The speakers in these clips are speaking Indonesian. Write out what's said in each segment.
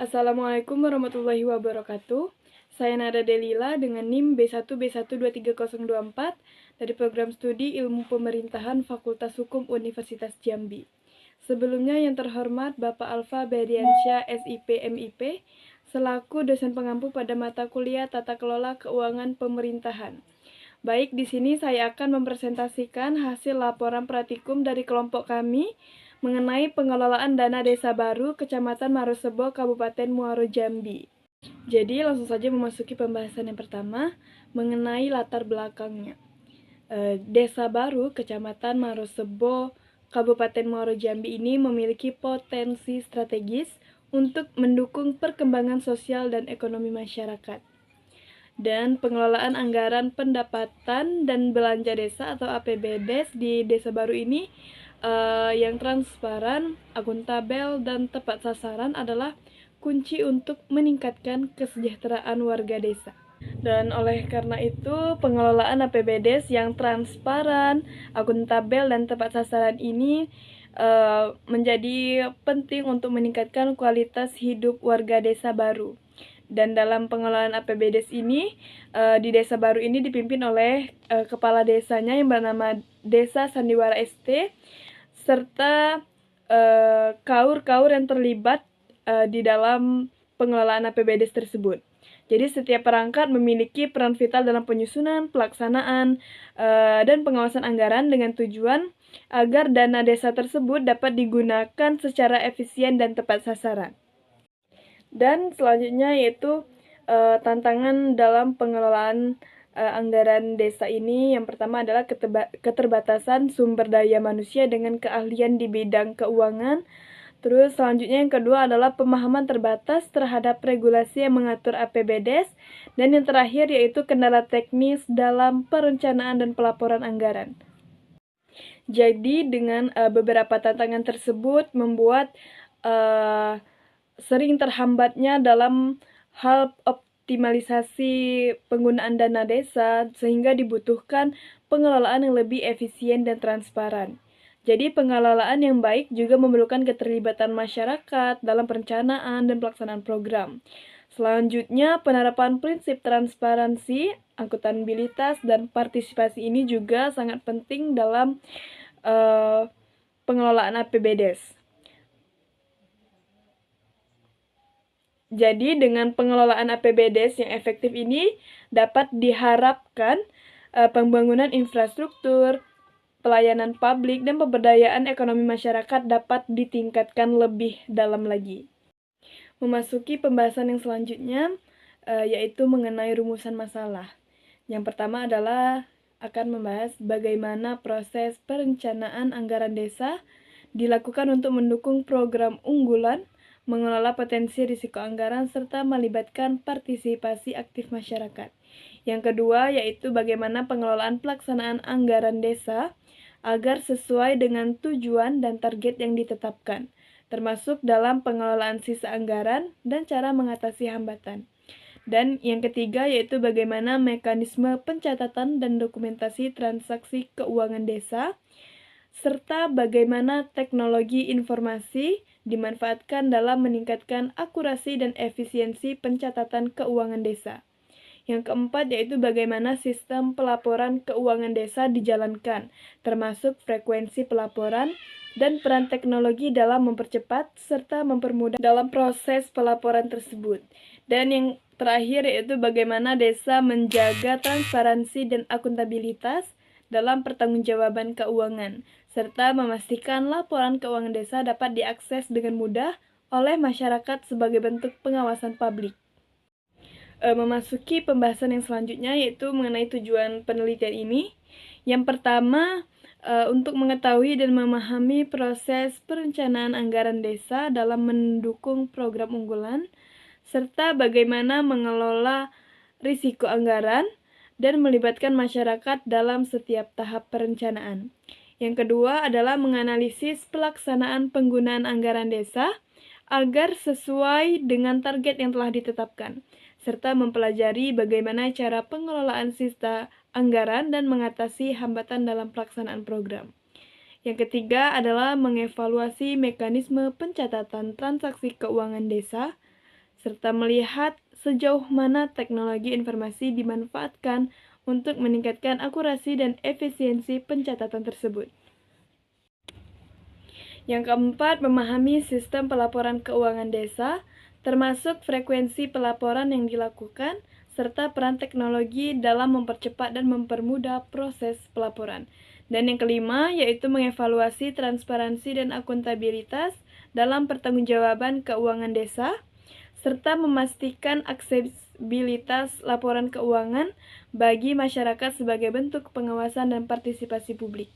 Assalamualaikum warahmatullahi wabarakatuh. Saya Nada Delila dengan NIM B1B1230024 dari program studi Ilmu Pemerintahan Fakultas Hukum Universitas Jambi. Sebelumnya yang terhormat Bapak Alfa Beriansyah SIP MIP selaku dosen pengampu pada mata kuliah Tata Kelola Keuangan Pemerintahan. Baik, di sini saya akan mempresentasikan hasil laporan praktikum dari kelompok kami mengenai pengelolaan dana desa baru Kecamatan Marosebo, Kabupaten Muaro Jambi. Jadi langsung saja memasuki pembahasan yang pertama mengenai latar belakangnya. Desa baru Kecamatan Marosebo, Kabupaten Muaro Jambi ini memiliki potensi strategis untuk mendukung perkembangan sosial dan ekonomi masyarakat. Dan pengelolaan anggaran pendapatan dan belanja desa atau APBDes di desa baru ini yang transparan, akuntabel, dan tepat sasaran adalah kunci untuk meningkatkan kesejahteraan warga desa. Dan oleh karena itu, pengelolaan APBDes yang transparan, akuntabel, dan tepat sasaran ini menjadi penting untuk meningkatkan kualitas hidup warga desa baru. Dan dalam pengelolaan APBDes ini, di desa baru ini dipimpin oleh kepala desanya yang bernama Desa Sandiwara ST, serta kaur-kaur yang terlibat di dalam pengelolaan APBDes tersebut. Jadi setiap perangkat memiliki peran vital dalam penyusunan, pelaksanaan, dan pengawasan anggaran dengan tujuan agar dana desa tersebut dapat digunakan secara efisien dan tepat sasaran. Dan selanjutnya yaitu tantangan dalam pengelolaan anggaran desa ini. Yang pertama adalah keterbatasan sumber daya manusia dengan keahlian di bidang keuangan. Terus selanjutnya yang kedua adalah pemahaman terbatas terhadap regulasi yang mengatur APBDes. Dan yang terakhir yaitu kendala teknis dalam perencanaan dan pelaporan anggaran. Jadi dengan beberapa tantangan tersebut membuat sering terhambatnya dalam hal optimalisasi penggunaan dana desa sehingga dibutuhkan pengelolaan yang lebih efisien dan transparan. Jadi pengelolaan yang baik juga memerlukan keterlibatan masyarakat dalam perencanaan dan pelaksanaan program. Selanjutnya, penerapan prinsip transparansi, akuntabilitas, dan partisipasi ini juga sangat penting dalam pengelolaan APBDes. Jadi dengan pengelolaan APBDes yang efektif ini dapat diharapkan pembangunan infrastruktur, pelayanan publik, dan pemberdayaan ekonomi masyarakat dapat ditingkatkan lebih dalam lagi. Memasuki pembahasan yang selanjutnya yaitu mengenai rumusan masalah. Yang pertama adalah akan membahas bagaimana proses perencanaan anggaran desa dilakukan untuk mendukung program unggulan, mengelola potensi risiko anggaran, serta melibatkan partisipasi aktif masyarakat. Yang kedua yaitu bagaimana pengelolaan pelaksanaan anggaran desa agar sesuai dengan tujuan dan target yang ditetapkan, termasuk dalam pengelolaan sisa anggaran dan cara mengatasi hambatan. Dan yang ketiga yaitu bagaimana mekanisme pencatatan dan dokumentasi transaksi keuangan desa, serta bagaimana teknologi informasi dimanfaatkan dalam meningkatkan akurasi dan efisiensi pencatatan keuangan desa. Yang keempat yaitu bagaimana sistem pelaporan keuangan desa dijalankan, termasuk frekuensi pelaporan dan peran teknologi dalam mempercepat serta mempermudah dalam proses pelaporan tersebut. Dan yang terakhir yaitu bagaimana desa menjaga transparansi dan akuntabilitas dalam pertanggungjawaban keuangan, serta memastikan laporan keuangan desa dapat diakses dengan mudah oleh masyarakat sebagai bentuk pengawasan publik. Memasuki pembahasan yang selanjutnya yaitu mengenai tujuan penelitian ini. Yang pertama, untuk mengetahui dan memahami proses perencanaan anggaran desa dalam mendukung program unggulan, serta bagaimana mengelola risiko anggaran dan melibatkan masyarakat dalam setiap tahap perencanaan. Yang kedua adalah menganalisis pelaksanaan penggunaan anggaran desa agar sesuai dengan target yang telah ditetapkan, serta mempelajari bagaimana cara pengelolaan sisa anggaran dan mengatasi hambatan dalam pelaksanaan program. Yang ketiga adalah mengevaluasi mekanisme pencatatan transaksi keuangan desa, serta melihat sejauh mana teknologi informasi dimanfaatkan untuk meningkatkan akurasi dan efisiensi pencatatan tersebut. Yang keempat, memahami sistem pelaporan keuangan desa, termasuk frekuensi pelaporan yang dilakukan, serta peran teknologi dalam mempercepat dan mempermudah proses pelaporan. Dan yang kelima, yaitu mengevaluasi transparansi dan akuntabilitas dalam pertanggungjawaban keuangan desa, serta memastikan aksesibilitas laporan keuangan bagi masyarakat sebagai bentuk pengawasan dan partisipasi publik.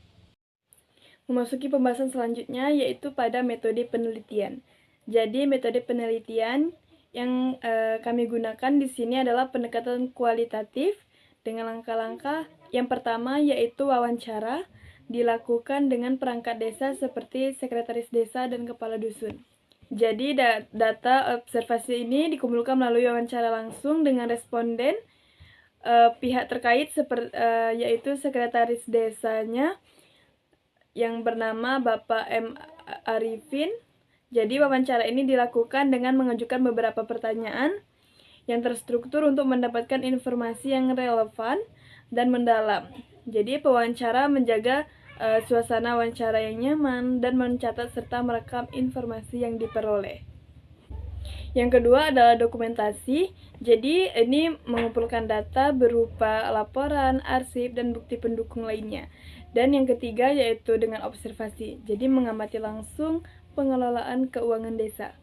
Memasuki pembahasan selanjutnya yaitu pada metode penelitian. Jadi metode penelitian yang kami gunakan di sini adalah pendekatan kualitatif dengan langkah-langkah. Yang pertama yaitu wawancara, dilakukan dengan perangkat desa seperti sekretaris desa dan kepala dusun. Jadi data observasi ini dikumpulkan melalui wawancara langsung dengan responden pihak terkait yaitu sekretaris desanya yang bernama Bapak M. Arifin. Jadi wawancara ini dilakukan dengan mengajukan beberapa pertanyaan yang terstruktur untuk mendapatkan informasi yang relevan dan mendalam. Jadi pewawancara menjaga suasana wawancara yang nyaman dan mencatat serta merekam informasi yang diperoleh. Yang kedua adalah dokumentasi. Jadi ini mengumpulkan data berupa laporan, arsip, dan bukti pendukung lainnya. Dan yang ketiga yaitu dengan observasi. Jadi mengamati langsung pengelolaan keuangan desa.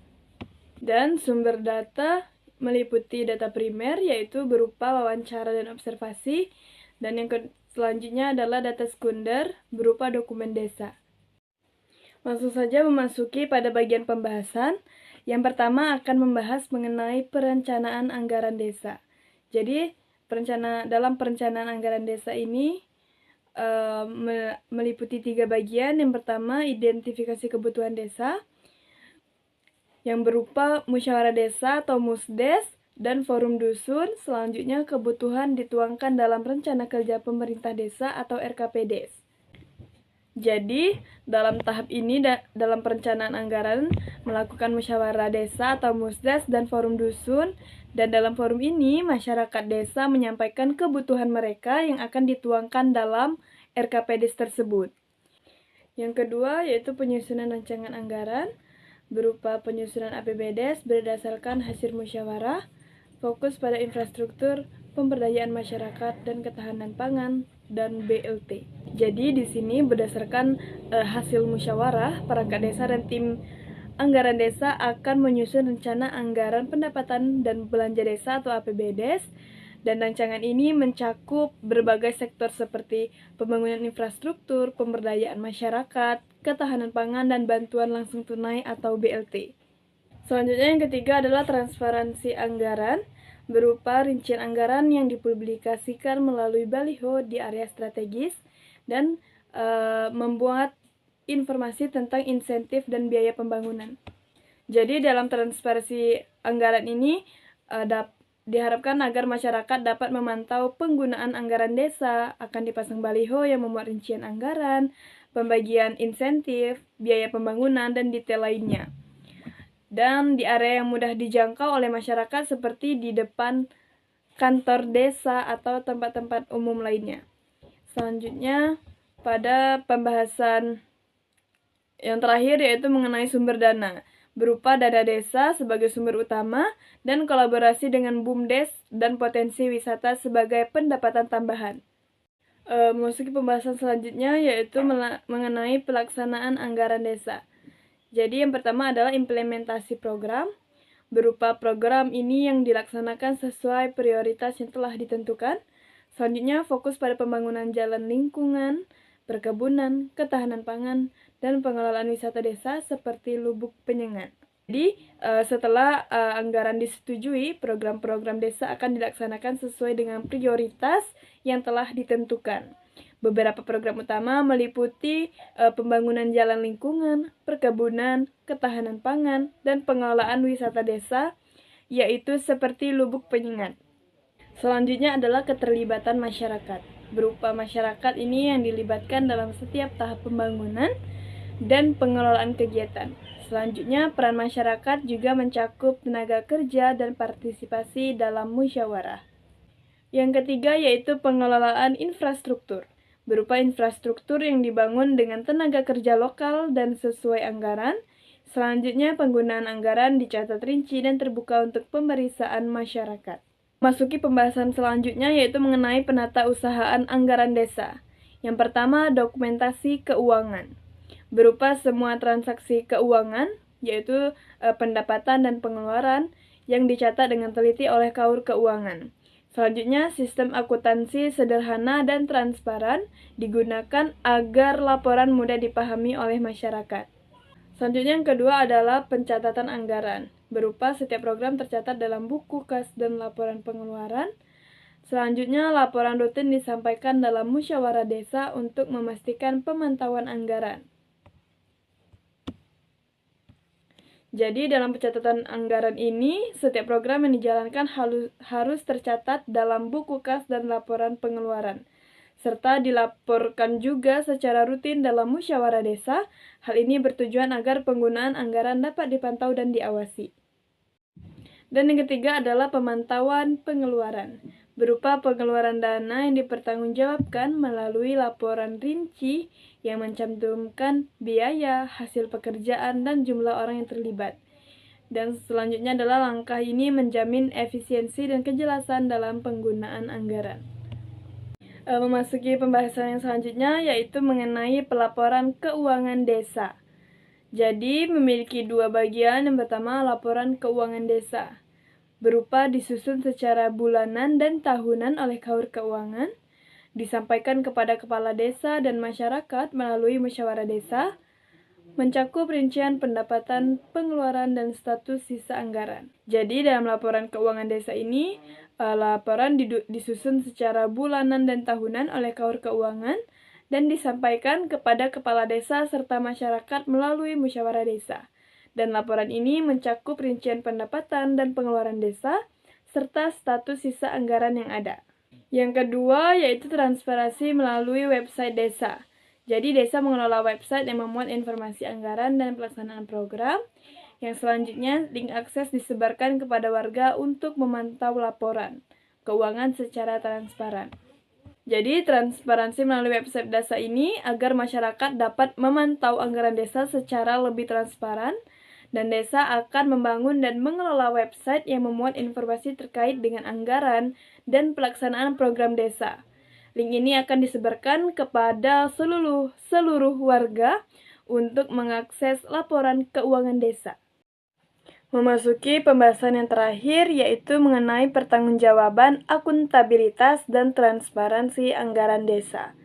Dan sumber data meliputi data primer yaitu berupa wawancara dan observasi. Dan yang selanjutnya adalah data sekunder berupa dokumen desa. Langsung saja memasuki pada bagian pembahasan. Yang pertama akan membahas mengenai perencanaan anggaran desa. Jadi dalam perencanaan anggaran desa ini meliputi 3 bagian. Yang pertama identifikasi kebutuhan desa yang berupa musyawarah desa atau musdes dan forum dusun. Selanjutnya kebutuhan dituangkan dalam rencana kerja pemerintah desa atau RKPDes. Jadi dalam tahap ini dalam perencanaan anggaran melakukan musyawarah desa atau musdes dan forum dusun, dan dalam forum ini masyarakat desa menyampaikan kebutuhan mereka yang akan dituangkan dalam RKPDes tersebut. Yang kedua yaitu penyusunan rancangan anggaran berupa penyusunan APBDes berdasarkan hasil musyawarah, fokus pada infrastruktur, pemberdayaan masyarakat dan ketahanan pangan dan BLT. Jadi di sini berdasarkan hasil musyawarah, perangkat desa dan tim anggaran desa akan menyusun rencana anggaran pendapatan dan belanja desa atau APBDes. Dan rancangan ini mencakup berbagai sektor seperti pembangunan infrastruktur, pemberdayaan masyarakat, ketahanan pangan, dan bantuan langsung tunai atau BLT. Selanjutnya yang ketiga adalah transparansi anggaran berupa rincian anggaran yang dipublikasikan melalui baliho di area strategis dan membuat informasi tentang insentif dan biaya pembangunan. Jadi dalam transparansi anggaran ini diharapkan agar masyarakat dapat memantau penggunaan anggaran desa, akan dipasang baliho yang memuat rincian anggaran, pembagian insentif, biaya pembangunan, dan detail lainnya. Dan di area yang mudah dijangkau oleh masyarakat seperti di depan kantor desa atau tempat-tempat umum lainnya. Selanjutnya pada pembahasan yang terakhir yaitu mengenai sumber dana berupa dana desa sebagai sumber utama dan kolaborasi dengan BUMDes dan potensi wisata sebagai pendapatan tambahan. Memasuki pembahasan selanjutnya yaitu mengenai pelaksanaan anggaran desa. Jadi yang pertama adalah implementasi program. Berupa program ini yang dilaksanakan sesuai prioritas yang telah ditentukan. Selanjutnya fokus pada pembangunan jalan lingkungan, perkebunan, ketahanan pangan, dan pengelolaan wisata desa seperti Lubuk Penyengat. Jadi setelah anggaran disetujui, program-program desa akan dilaksanakan sesuai dengan prioritas yang telah ditentukan. Beberapa program utama meliputi pembangunan jalan lingkungan, perkebunan, ketahanan pangan, dan pengelolaan wisata desa, yaitu seperti Lubuk Penyengat. Selanjutnya adalah keterlibatan masyarakat. Berupa masyarakat ini yang dilibatkan dalam setiap tahap pembangunan dan pengelolaan kegiatan. selanjutnya, peran masyarakat juga mencakup tenaga kerja dan partisipasi dalam musyawarah. Yang ketiga yaitu pengelolaan infrastruktur, berupa infrastruktur yang dibangun dengan tenaga kerja lokal dan sesuai anggaran. Selanjutnya, penggunaan anggaran dicatat rinci dan terbuka untuk pemeriksaan masyarakat. Masuki pembahasan selanjutnya yaitu mengenai penata usahaan anggaran desa. Yang pertama, dokumentasi keuangan, berupa semua transaksi keuangan, yaitu pendapatan dan pengeluaran yang dicatat dengan teliti oleh KAUR Keuangan. Selanjutnya, sistem akuntansi sederhana dan transparan digunakan agar laporan mudah dipahami oleh masyarakat. Selanjutnya yang kedua adalah pencatatan anggaran, berupa setiap program tercatat dalam buku kas dan laporan pengeluaran. Selanjutnya, laporan rutin disampaikan dalam musyawarah desa untuk memastikan pemantauan anggaran. Jadi, dalam pencatatan anggaran ini, setiap program yang dijalankan harus tercatat dalam buku kas dan laporan pengeluaran, serta dilaporkan juga secara rutin dalam musyawarah desa. Hal ini bertujuan agar penggunaan anggaran dapat dipantau dan diawasi. Dan yang ketiga adalah pemantauan pengeluaran, berupa pengeluaran dana yang dipertanggungjawabkan melalui laporan rinci yang mencantumkan biaya, hasil pekerjaan, dan jumlah orang yang terlibat. Dan selanjutnya adalah langkah ini menjamin efisiensi dan kejelasan dalam penggunaan anggaran. Memasuki pembahasan yang selanjutnya yaitu mengenai pelaporan keuangan desa. Jadi memiliki dua bagian. Yang pertama, laporan keuangan desa, berupa disusun secara bulanan dan tahunan oleh KAUR Keuangan, disampaikan kepada kepala desa dan masyarakat melalui musyawarah desa, mencakup rincian pendapatan, pengeluaran, dan status sisa anggaran. Jadi dalam laporan keuangan desa ini, laporan disusun secara bulanan dan tahunan oleh KAUR Keuangan dan disampaikan kepada kepala desa serta masyarakat melalui musyawarah desa. Dan laporan ini mencakup rincian pendapatan dan pengeluaran desa serta status sisa anggaran yang ada. Yang kedua yaitu transparansi melalui website desa. Jadi desa mengelola website yang memuat informasi anggaran dan pelaksanaan program. Yang selanjutnya, link akses disebarkan kepada warga untuk memantau laporan keuangan secara transparan. Jadi, transparansi melalui website desa ini agar masyarakat dapat memantau anggaran desa secara lebih transparan, dan desa akan membangun dan mengelola website yang memuat informasi terkait dengan anggaran dan pelaksanaan program desa. Link ini akan disebarkan kepada seluruh warga untuk mengakses laporan keuangan desa. Memasuki pembahasan yang terakhir yaitu mengenai pertanggungjawaban, akuntabilitas, dan transparansi anggaran desa.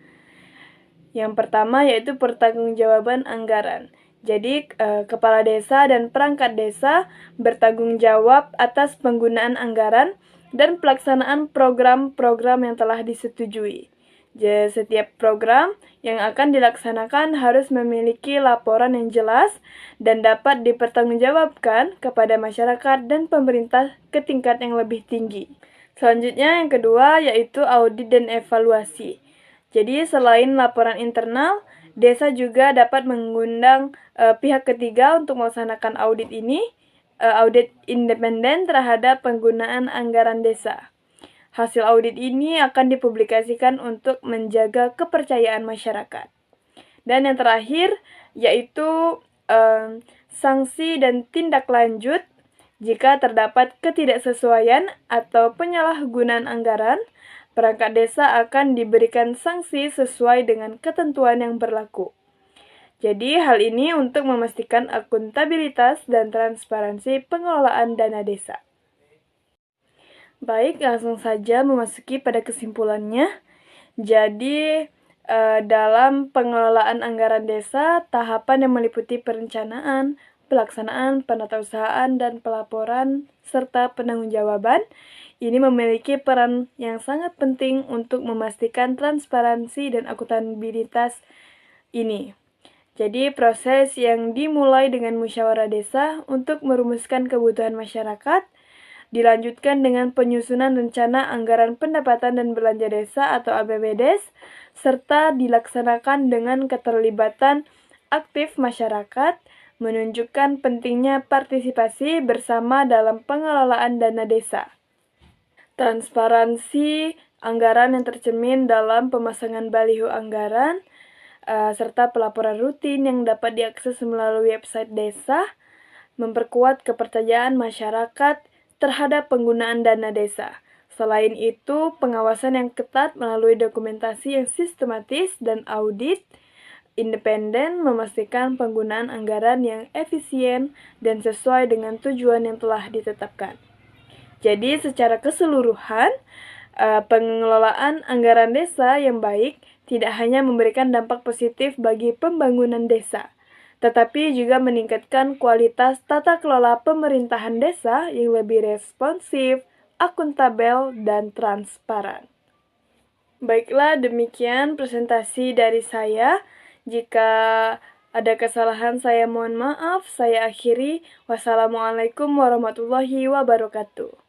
Yang pertama yaitu pertanggungjawaban anggaran. Jadi, kepala desa dan perangkat desa bertanggung jawab atas penggunaan anggaran dan pelaksanaan program-program yang telah disetujui. Jadi, setiap program yang akan dilaksanakan harus memiliki laporan yang jelas dan dapat dipertanggungjawabkan kepada masyarakat dan pemerintah ke tingkat yang lebih tinggi. Selanjutnya yang kedua yaitu audit dan evaluasi. Jadi selain laporan internal, desa juga dapat mengundang pihak ketiga untuk melaksanakan audit ini, audit independen terhadap penggunaan anggaran desa. Hasil audit ini akan dipublikasikan untuk menjaga kepercayaan masyarakat. Dan yang terakhir yaitu sanksi dan tindak lanjut jika terdapat ketidaksesuaian atau penyalahgunaan anggaran. Perangkat desa akan diberikan sanksi sesuai dengan ketentuan yang berlaku. Jadi hal ini untuk memastikan akuntabilitas dan transparansi pengelolaan dana desa. Baik, langsung saja memasuki pada kesimpulannya. Jadi, dalam pengelolaan anggaran desa, tahapan yang meliputi perencanaan, pelaksanaan, penatausahaan, dan pelaporan, serta penanggung-jawaban, ini memiliki peran yang sangat penting untuk memastikan transparansi dan akuntabilitas ini. Jadi, proses yang dimulai dengan musyawarah desa untuk merumuskan kebutuhan masyarakat, dilanjutkan dengan penyusunan rencana anggaran pendapatan dan belanja desa atau APBDes, serta dilaksanakan dengan keterlibatan aktif masyarakat, menunjukkan pentingnya partisipasi bersama dalam pengelolaan dana desa. Transparansi anggaran yang tercermin dalam pemasangan baliho anggaran, serta pelaporan rutin yang dapat diakses melalui website desa, memperkuat kepercayaan masyarakat terhadap penggunaan dana desa. Selain itu, pengawasan yang ketat melalui dokumentasi yang sistematis dan audit independen memastikan penggunaan anggaran yang efisien dan sesuai dengan tujuan yang telah ditetapkan. Jadi, secara keseluruhan, pengelolaan anggaran desa yang baik tidak hanya memberikan dampak positif bagi pembangunan desa, tetapi juga meningkatkan kualitas tata kelola pemerintahan desa yang lebih responsif, akuntabel, dan transparan. Baiklah, demikian presentasi dari saya. Jika ada kesalahan, saya mohon maaf. Saya akhiri. Wassalamualaikum warahmatullahi wabarakatuh.